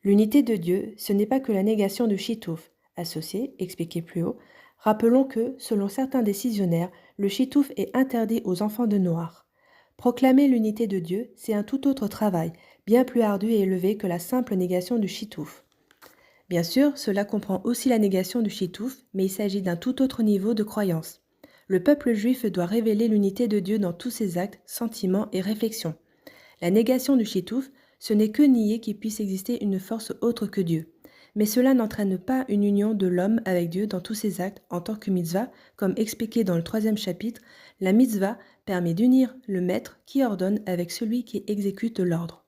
L'unité de Dieu, ce n'est pas que la négation du chitouf, associé, expliqué plus haut. Rappelons que, selon certains décisionnaires, le chitouf est interdit aux enfants de Noach. Proclamer l'unité de Dieu, c'est un tout autre travail, bien plus ardu et élevé que la simple négation du chitouf. Bien sûr, cela comprend aussi la négation du chitouf, mais il s'agit d'un tout autre niveau de croyance. Le peuple juif doit révéler l'unité de Dieu dans tous ses actes, sentiments et réflexions. La négation du chitouf, ce n'est que nier qu'il puisse exister une force autre que Dieu. Mais cela n'entraîne pas une union de l'homme avec Dieu dans tous ses actes en tant que mitzvah, comme expliqué dans le 3e chapitre. La mitzvah permet d'unir le maître qui ordonne avec celui qui exécute l'ordre.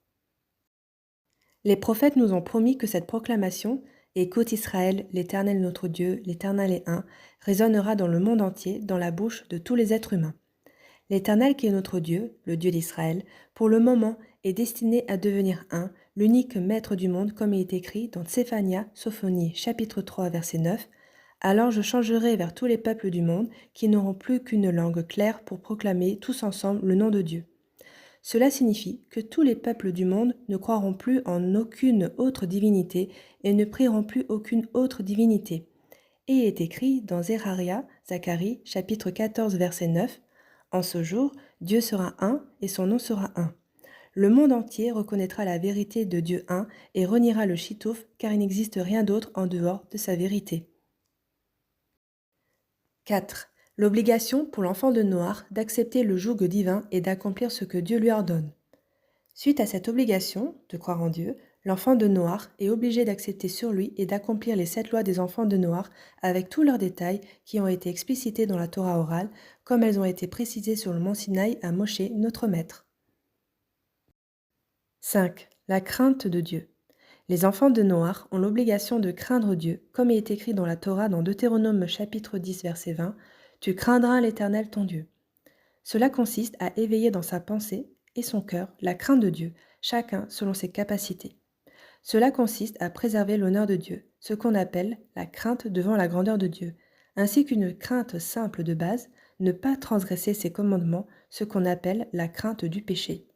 Les prophètes nous ont promis que cette proclamation « Écoute Israël, l'Éternel notre Dieu, l'Éternel est un » résonnera dans le monde entier, dans la bouche de tous les êtres humains. L'Éternel qui est notre Dieu, le Dieu d'Israël, pour le moment est destiné à devenir un, l'unique maître du monde, comme il est écrit dans Tsephania, Sophonie, chapitre 3, verset 9. « Alors je changerai vers tous les peuples du monde qui n'auront plus qu'une langue claire pour proclamer tous ensemble le nom de Dieu. » Cela signifie que tous les peuples du monde ne croiront plus en aucune autre divinité et ne prieront plus aucune autre divinité. Et il est écrit dans Zécharia, Zacharie, chapitre 14, verset 9, « En ce jour, Dieu sera un et son nom sera un. Le monde entier reconnaîtra la vérité de Dieu un et reniera le chitouf, car il n'existe rien d'autre en dehors de sa vérité. » 4. L'obligation pour l'enfant de Noach d'accepter le joug divin et d'accomplir ce que Dieu lui ordonne. Suite à cette obligation de croire en Dieu, l'enfant de Noach est obligé d'accepter sur lui et d'accomplir les 7 lois des enfants de Noach avec tous leurs détails qui ont été explicités dans la Torah orale, comme elles ont été précisées sur le mont Sinaï à Moshe, notre maître. 5. La crainte de Dieu. Les enfants de Noach ont l'obligation de craindre Dieu, comme il est écrit dans la Torah dans Deutéronome chapitre 10 verset 20, « Tu craindras l'Éternel ton Dieu ». Cela consiste à éveiller dans sa pensée et son cœur la crainte de Dieu, chacun selon ses capacités. Cela consiste à préserver l'honneur de Dieu, ce qu'on appelle la crainte devant la grandeur de Dieu, ainsi qu'une crainte simple de base, ne pas transgresser ses commandements, ce qu'on appelle la crainte du péché.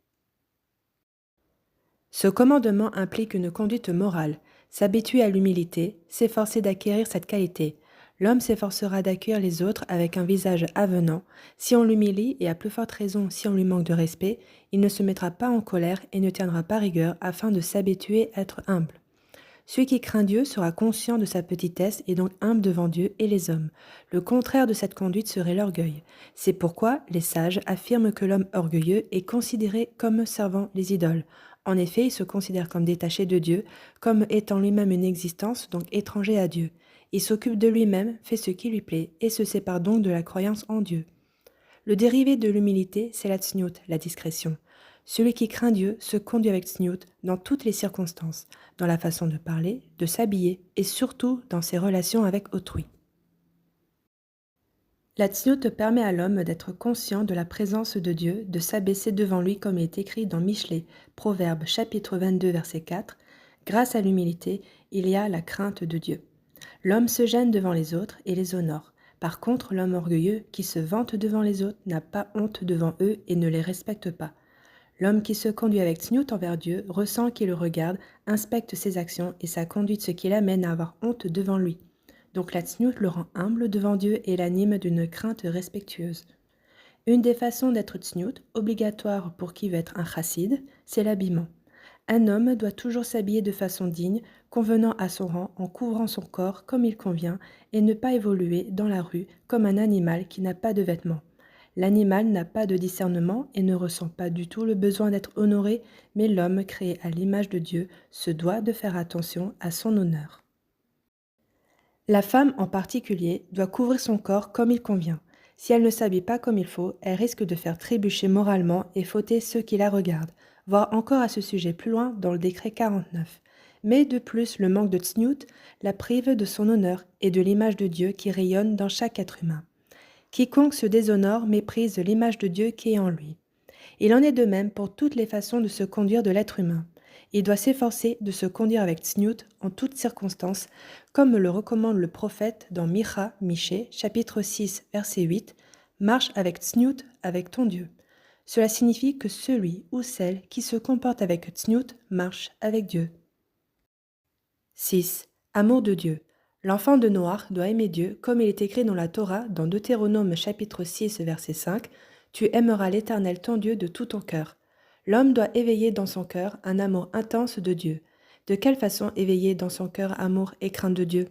Ce commandement implique une conduite morale, s'habituer à l'humilité, s'efforcer d'acquérir cette qualité. L'homme s'efforcera d'accueillir les autres avec un visage avenant. Si on l'humilie, et à plus forte raison si on lui manque de respect, il ne se mettra pas en colère et ne tiendra pas rigueur afin de s'habituer à être humble. Celui qui craint Dieu sera conscient de sa petitesse et donc humble devant Dieu et les hommes. Le contraire de cette conduite serait l'orgueil. C'est pourquoi les sages affirment que l'homme orgueilleux est considéré comme servant les idoles. En effet, il se considère comme détaché de Dieu, comme étant lui-même une existence, donc étranger à Dieu. Il s'occupe de lui-même, fait ce qui lui plaît, et se sépare donc de la croyance en Dieu. Le dérivé de l'humilité, c'est la tsniout, la discrétion. Celui qui craint Dieu se conduit avec tsniout dans toutes les circonstances, dans la façon de parler, de s'habiller et surtout dans ses relations avec autrui. La tsniout permet à l'homme d'être conscient de la présence de Dieu, de s'abaisser devant lui comme il est écrit dans Michelet, Proverbe chapitre 22 verset 4. Grâce à l'humilité, il y a la crainte de Dieu. L'homme se gêne devant les autres et les honore. Par contre, l'homme orgueilleux qui se vante devant les autres n'a pas honte devant eux et ne les respecte pas. L'homme qui se conduit avec tsniout envers Dieu ressent qu'il le regarde, inspecte ses actions et sa conduite, ce qui l'amène à avoir honte devant lui. Donc la tsniout le rend humble devant Dieu et l'anime d'une crainte respectueuse. Une des façons d'être tsniout, obligatoire pour qui veut être un chassid, c'est l'habillement. Un homme doit toujours s'habiller de façon digne, convenant à son rang en couvrant son corps comme il convient et ne pas évoluer dans la rue comme un animal qui n'a pas de vêtements. L'animal n'a pas de discernement et ne ressent pas du tout le besoin d'être honoré, mais l'homme créé à l'image de Dieu se doit de faire attention à son honneur. La femme en particulier doit couvrir son corps comme il convient. Si elle ne s'habille pas comme il faut, elle risque de faire trébucher moralement et fauter ceux qui la regardent, voir encore à ce sujet plus loin dans le décret 49. Mais de plus, le manque de tsniout la prive de son honneur et de l'image de Dieu qui rayonne dans chaque être humain. Quiconque se déshonore méprise l'image de Dieu qui est en lui. Il en est de même pour toutes les façons de se conduire de l'être humain. Il doit s'efforcer de se conduire avec tsniout en toutes circonstances, comme le recommande le prophète dans Michée, chapitre 6, verset 8, « Marche avec tsniout avec ton Dieu ». Cela signifie que celui ou celle qui se comporte avec tsniout marche avec Dieu. 6. Amour de Dieu. L'enfant de Noach doit aimer Dieu, comme il est écrit dans la Torah, dans Deutéronome chapitre 6, verset 5, « Tu aimeras l'Éternel ton Dieu de tout ton cœur ». L'homme doit éveiller dans son cœur un amour intense de Dieu. De quelle façon éveiller dans son cœur amour et crainte de Dieu?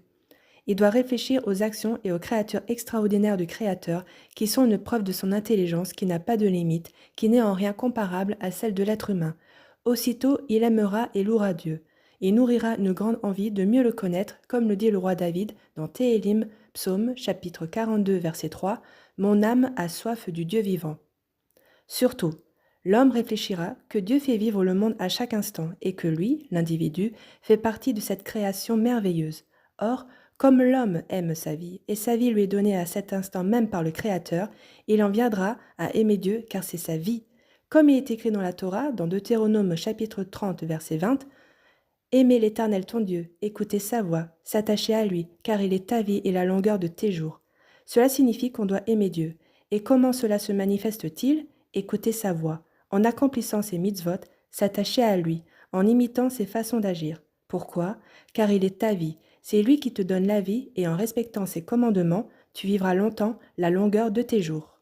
Il doit réfléchir aux actions et aux créatures extraordinaires du Créateur, qui sont une preuve de son intelligence qui n'a pas de limite, qui n'est en rien comparable à celle de l'être humain. Aussitôt, il aimera et louera Dieu. Il nourrira une grande envie de mieux le connaître, comme le dit le roi David dans Téhélim, Psaume, chapitre 42, verset 3, « Mon âme a soif du Dieu vivant ». Surtout, l'homme réfléchira que Dieu fait vivre le monde à chaque instant et que lui, l'individu, fait partie de cette création merveilleuse. Or, comme l'homme aime sa vie, et sa vie lui est donnée à cet instant même par le Créateur, il en viendra à aimer Dieu car c'est sa vie. Comme il est écrit dans la Torah, dans Deutéronome chapitre 30, verset 20, « Aimez l'Éternel ton Dieu, écoutez sa voix, s'attacher à lui, car il est ta vie et la longueur de tes jours. » Cela signifie qu'on doit aimer Dieu. Et comment cela se manifeste-t-il? Écouter sa voix, en accomplissant ses mitzvot, s'attacher à lui, en imitant ses façons d'agir. Pourquoi? Car il est ta vie, c'est lui qui te donne la vie et en respectant ses commandements, tu vivras longtemps la longueur de tes jours.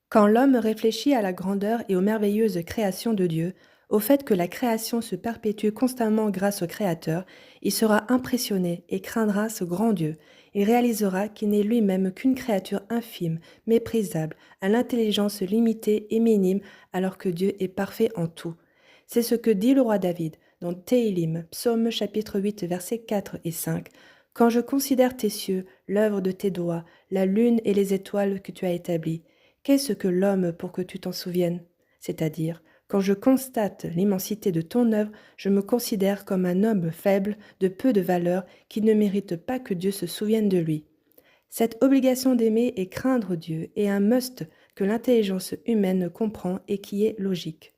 Quand l'homme réfléchit à la grandeur et aux merveilleuses créations de Dieu, au fait que la création se perpétue constamment grâce au Créateur, il sera impressionné et craindra ce grand Dieu. Il réalisera qu'il n'est lui-même qu'une créature infime, méprisable, à l'intelligence limitée et minime, alors que Dieu est parfait en tout. C'est ce que dit le roi David dans Téhélim, Psaume chapitre 8, versets 4 et 5. « Quand je considère tes cieux, l'œuvre de tes doigts, la lune et les étoiles que tu as établies, qu'est-ce que l'homme pour que tu t'en souviennes? C'est-à-dire, quand je constate l'immensité de ton œuvre, je me considère comme un homme faible, de peu de valeur, qui ne mérite pas que Dieu se souvienne de lui. Cette obligation d'aimer et craindre Dieu est un must que l'intelligence humaine comprend et qui est logique.